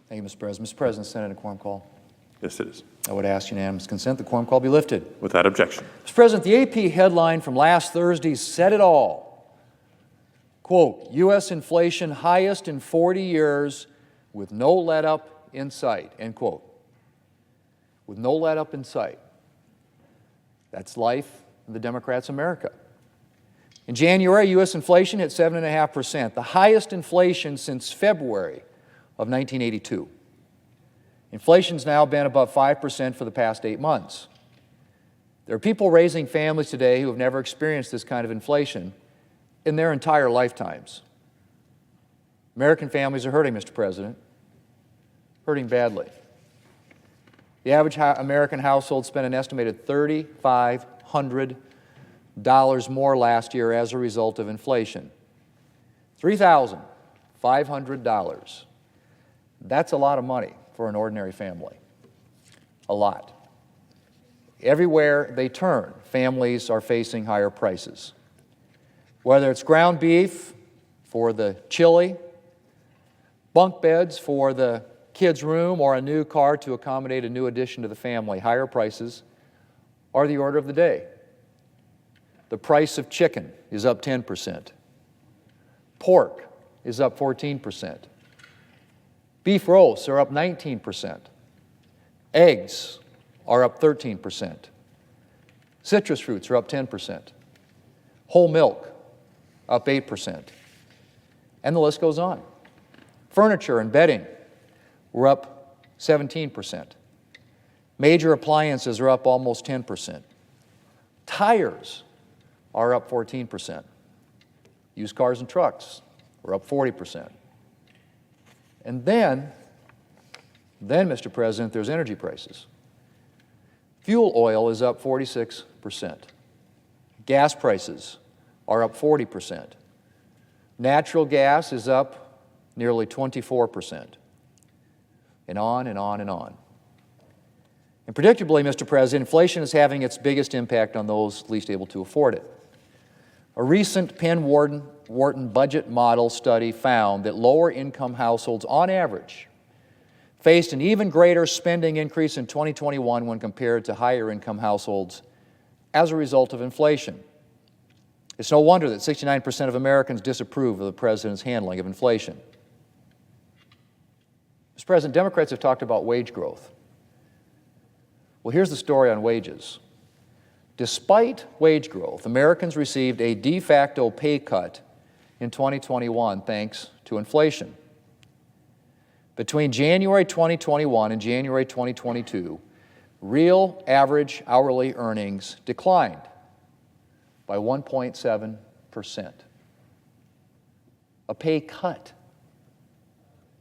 Thank you, Mr. President. Mr. President, Senate, a quorum call. Yes, it is. I would ask unanimous consent the quorum call be lifted. Without objection. Mr. President, the AP headline from last Thursday said it all. Quote, U.S. inflation highest in 40 years with no let-up in sight, end quote. With no let-up in sight. That's life in the Democrats' America. In January, U.S. inflation hit 7.5%, the highest inflation since February of 1982. Inflation's now been above 5% for the past 8 months. There are people raising families today who have never experienced this kind of inflation in their entire lifetimes. American families are hurting, Mr. President, hurting badly. The average American household spent an estimated $3,500 more last year as a result of inflation. $3,500. That's a lot of money for an ordinary family. A lot. Everywhere they turn, families are facing higher prices. Whether it's ground beef for the chili, bunk beds for the kids' room, or a new car to accommodate a new addition to the family, higher prices are the order of the day. The price of chicken is up 10%. Pork is up 14%. Beef roasts are up 19%. Eggs are up 13%. Citrus fruits are up 10%. Whole milk up 8%. And the list goes on. Furniture and bedding were up 17%. Major appliances are up almost 10%. Tires are up 14%. Used cars and trucks are up 40%. And then, Mr. President, there's energy prices. Fuel oil is up 46%. Gas prices are up 40%. Natural gas is up nearly 24%. And on and on and on. And predictably, Mr. President, inflation is having its biggest impact on those least able to afford it. A recent Penn-Wharton budget model study found that lower-income households, on average, faced an even greater spending increase in 2021 when compared to higher-income households as a result of inflation. It's no wonder that 69% of Americans disapprove of the President's handling of inflation. Mr. President, Democrats have talked about wage growth. Well, here's the story on wages. Despite wage growth, Americans received a de facto pay cut in 2021 thanks to inflation. Between January 2021 and January 2022, real average hourly earnings declined by 1.7%. A pay cut.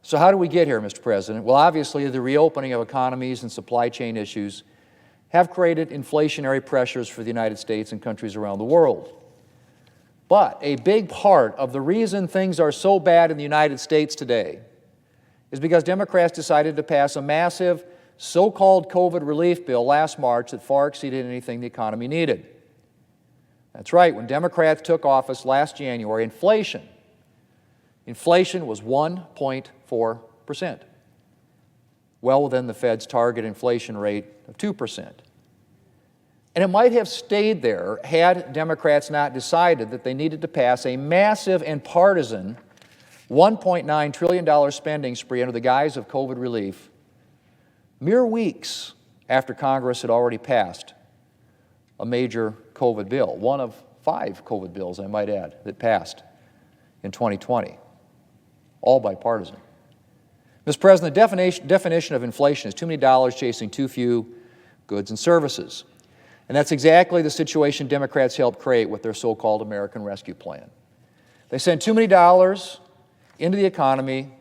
So how do we get here, Mr. President? Well, obviously, the reopening of economies and supply chain issues have created inflationary pressures for the United States and countries around the world. But a big part of the reason things are so bad in the United States today is because Democrats decided to pass a massive so-called COVID relief bill last March that far exceeded anything the economy needed. That's right, when Democrats took office last January, inflation was 1.4%, well within the Fed's target inflation rate of 2%. And it might have stayed there had Democrats not decided that they needed to pass a massive and partisan $1.9 trillion spending spree under the guise of COVID relief mere weeks after Congress had already passed a major COVID bill, one of 5 COVID bills, I might add, that passed in 2020, all bipartisan. Mr. President, the definition of inflation is too many dollars chasing too few goods and services. And that's exactly the situation Democrats helped create with their so-called American Rescue Plan. They sent too many dollars into the economy,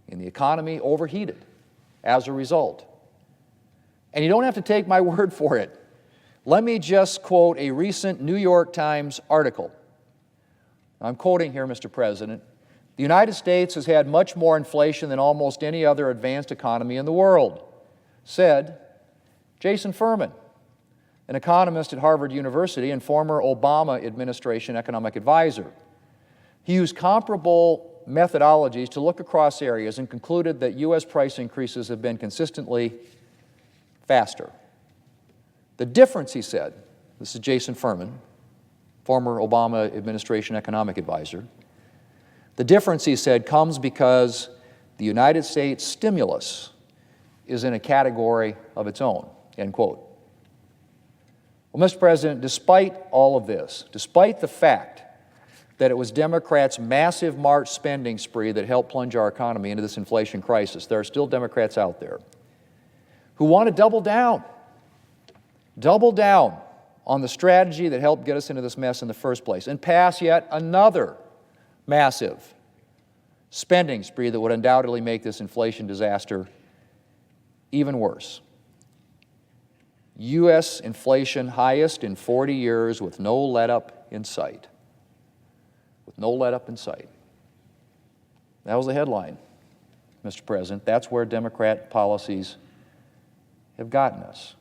and the economy overheated as a result. And you don't have to take my word for it. Let me just quote a recent New York Times article. I'm quoting here, Mr. President. The United States has had much more inflation than almost any other advanced economy in the world, said Jason Furman, an economist at Harvard University and former Obama administration economic advisor. He used comparable methodologies to look across areas and concluded that U.S. price increases have been consistently faster. The difference, he said, this is Jason Furman, former Obama administration economic advisor, the difference, he said, comes because the United States stimulus is in a category of its own, end quote. Well, Mr. President, despite all of this, despite the fact that it was Democrats' massive March spending spree that helped plunge our economy into this inflation crisis, there are still Democrats out there who want to double down on the strategy that helped get us into this mess in the first place and pass yet another massive spending spree that would undoubtedly make this inflation disaster even worse. U.S. inflation highest in 40 years with no let-up in sight. With no let-up in sight. That was the headline, Mr. President. That's where Democrat policies have gotten us.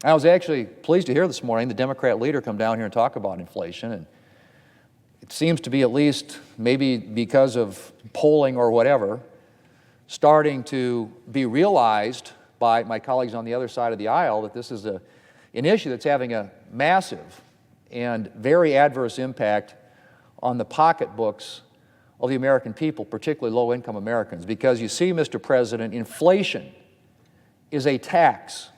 I was actually pleased to hear this morning the Democrat leader come down here and talk about inflation, and it seems to be, at least maybe because of polling or whatever, starting to be realized by my colleagues on the other side of the aisle that this is an issue that's having a massive and very adverse impact on the pocketbooks of the American people, particularly low-income Americans. Because you see, Mr. President, inflation is a tax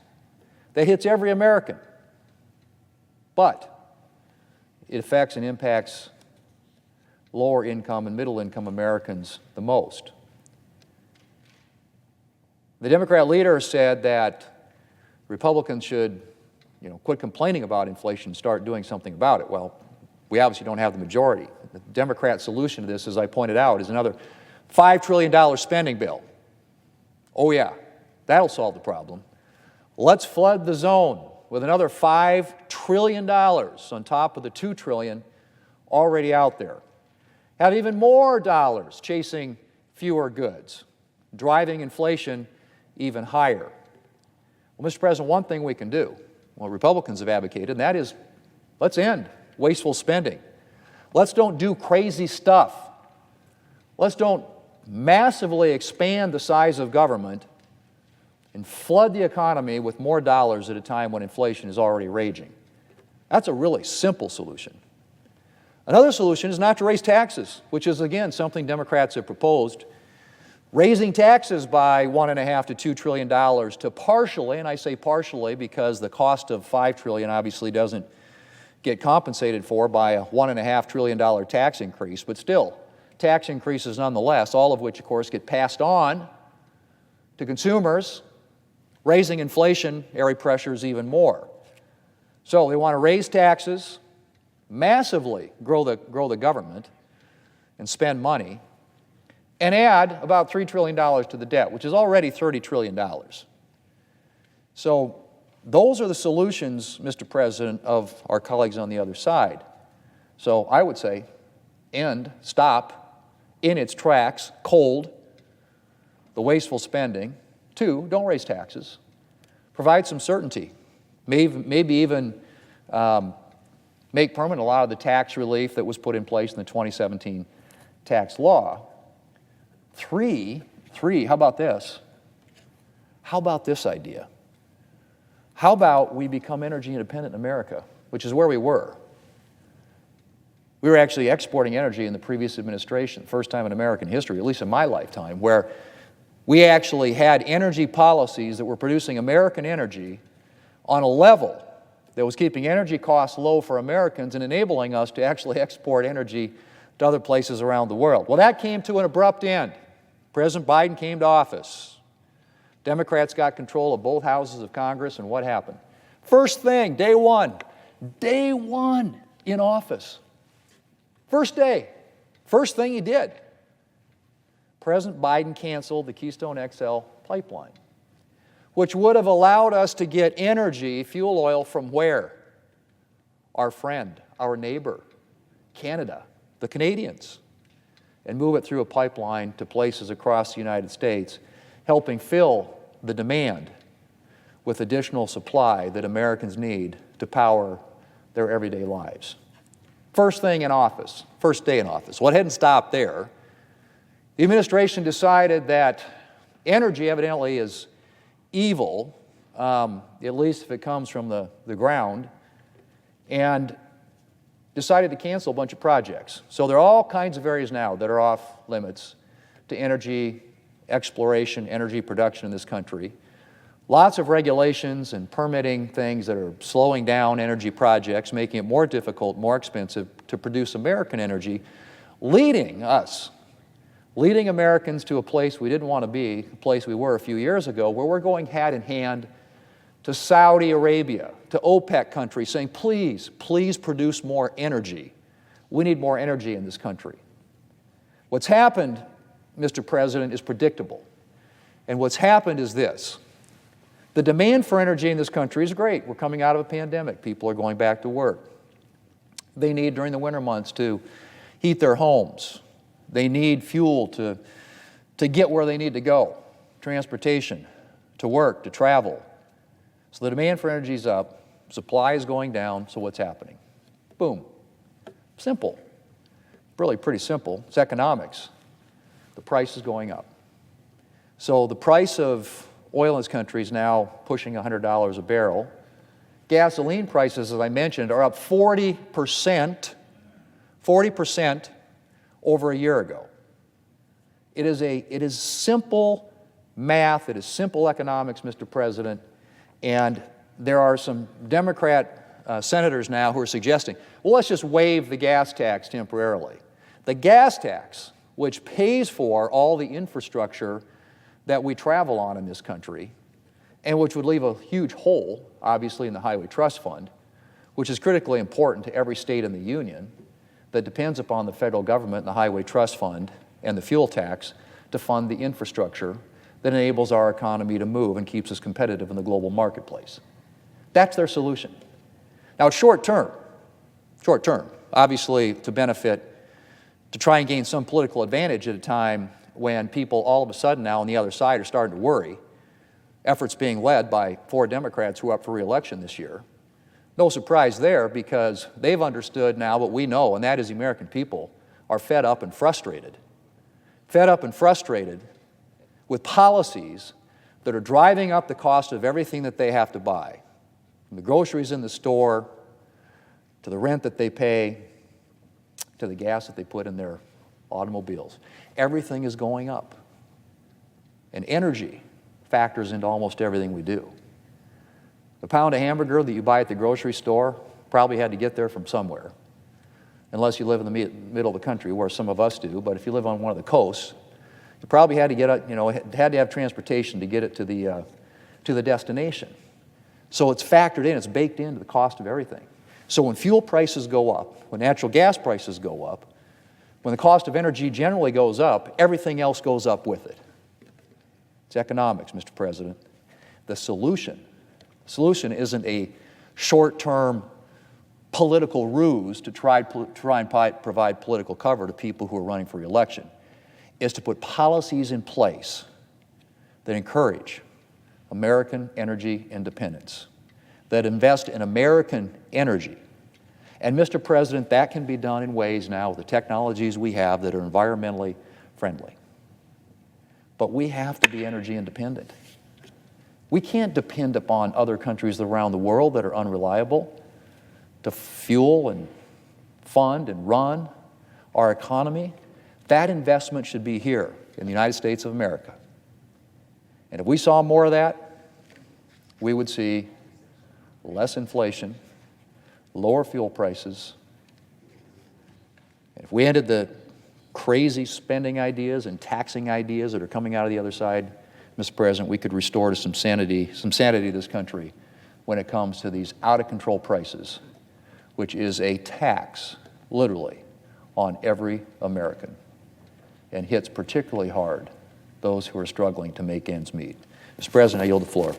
that hits every American, but it affects and impacts lower income and middle income Americans the most. The Democrat leader said that Republicans should, quit complaining about inflation and start doing something about it. Well, we obviously don't have the majority. The Democrat solution to this, as I pointed out, is another $5 trillion spending bill. Oh yeah, that'll solve the problem. Let's flood the zone with another $5 trillion on top of the $2 trillion already out there. Have even more dollars chasing fewer goods, driving inflation even higher. Well, Mr. President, one thing we can do, what Republicans have advocated, and that is, let's end wasteful spending. Let's don't do crazy stuff. Let's don't massively expand the size of government and flood the economy with more dollars at a time when inflation is already raging. That's a really simple solution. Another solution is not to raise taxes, which is, again, something Democrats have proposed. Raising taxes by $1.5 to $2 trillion to partially, and I say partially because the cost of $5 trillion obviously doesn't get compensated for by a $1.5 trillion tax increase, but still, tax increases nonetheless, all of which, of course, get passed on to consumers, raising inflationary pressures even more. So they want to raise taxes, massively grow the government and spend money, and add about $3 trillion to the debt, which is already $30 trillion. So those are the solutions, Mr. President, of our colleagues on the other side. So I would say stop in its tracks, cold, the wasteful spending. 2, don't raise taxes. Provide some certainty. Maybe even make permanent a lot of the tax relief that was put in place in the 2017 tax law. 3, how about this? How about this idea? How about we become energy independent in America, which is where we were. We were actually exporting energy in the previous administration, first time in American history, at least in my lifetime, where we actually had energy policies that were producing American energy on a level that was keeping energy costs low for Americans and enabling us to actually export energy to other places around the world. Well, that came to an abrupt end. President Biden came to office. Democrats got control of both houses of Congress, and what happened? First thing, day one in office. First day, first thing he did. President Biden canceled the Keystone XL pipeline, which would have allowed us to get energy, fuel oil, from where? Our friend, our neighbor, Canada, the Canadians, and move it through a pipeline to places across the United States, helping fill the demand with additional supply that Americans need to power their everyday lives. first thing in office, first day in office. Well, it hadn't stopped there. The administration decided that energy evidently is evil, at least if it comes from the ground, and decided to cancel a bunch of projects. So there are all kinds of areas now that are off limits to energy exploration, energy production in this country. Lots of regulations and permitting things that are slowing down energy projects, making it more difficult, more expensive to produce American energy, leading Americans to a place we didn't want to be, a place we were a few years ago, where we're going hand in hand to Saudi Arabia, to OPEC countries, saying, please, please produce more energy. We need more energy in this country. What's happened, Mr. President, is predictable. And what's happened is this. The demand for energy in this country is great. We're coming out of a pandemic. People are going back to work. They need, during the winter months, to heat their homes. They need fuel to get where they need to go, transportation, to work, to travel. So the demand for energy is up, supply is going down, so what's happening? Boom. Simple. Really pretty simple. It's economics. The price is going up. So the price of oil in this country is now pushing $100 a barrel. Gasoline prices, as I mentioned, are up 40% over a year ago. It is simple math, it is simple economics, Mr. President, and there are some Democrat senators now who are suggesting, well, let's just waive the gas tax temporarily. The gas tax, which pays for all the infrastructure that we travel on in this country, and which would leave a huge hole, obviously, in the Highway Trust Fund, which is critically important to every state in the Union that depends upon the federal government and the Highway Trust Fund and the fuel tax to fund the infrastructure that enables our economy to move and keeps us competitive in the global marketplace. That's their solution. Now, it's short term, obviously to benefit, to try and gain some political advantage at a time when people all of a sudden now on the other side are starting to worry, efforts being led by 4 Democrats who are up for re-election this year. No surprise there, because they've understood now what we know, and that is the American people are fed up and frustrated. Fed up and frustrated with policies that are driving up the cost of everything that they have to buy, from the groceries in the store, to the rent that they pay, to the gas that they put in their automobiles. Everything is going up. And energy factors into almost everything we do. The pound of hamburger that you buy at the grocery store probably had to get there from somewhere, unless you live in the middle of the country, where some of us do. But if you live on one of the coasts, you probably had to get it, had to have transportation to get it to the destination. So it's factored in, it's baked into the cost of everything. So when fuel prices go up, when natural gas prices go up, when the cost of energy generally goes up, everything else goes up with it. It's economics, Mr. President. The solution isn't a short-term political ruse to try and provide political cover to people who are running for re-election. Is to put policies in place that encourage American energy independence, that invest in American energy. And Mr. President, that can be done in ways now with the technologies we have that are environmentally friendly. But we have to be energy independent. We can't depend upon other countries around the world that are unreliable to fuel and fund and run our economy. That investment should be here in the United States of America. And if we saw more of that, we would see less inflation, lower fuel prices. And if we ended the crazy spending ideas and taxing ideas that are coming out of the other side, Mr. President, we could restore to some sanity to this country when it comes to these out-of-control prices, which is a tax, literally, on every American, and hits particularly hard those who are struggling to make ends meet. Mr. President, I yield the floor.